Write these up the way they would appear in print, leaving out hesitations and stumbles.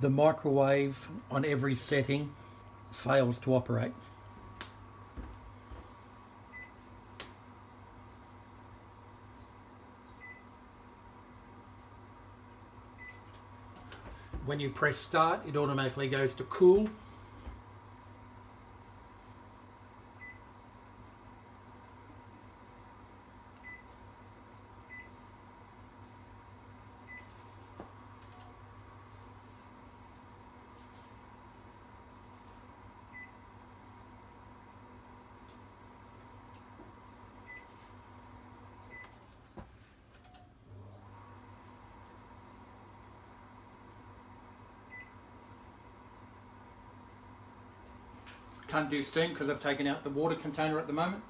The microwave on every setting fails to operate. When you press start, it automatically goes to cool. Can't do steam because I've taken out the water container at the moment.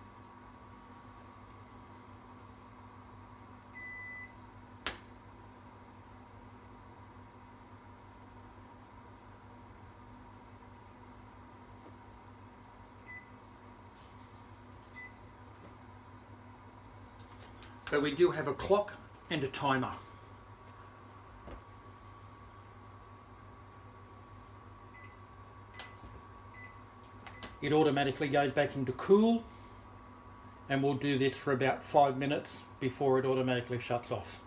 But we do have a clock and a timer. It automatically goes back into cool, and we'll do this for about 5 minutes before it automatically shuts off.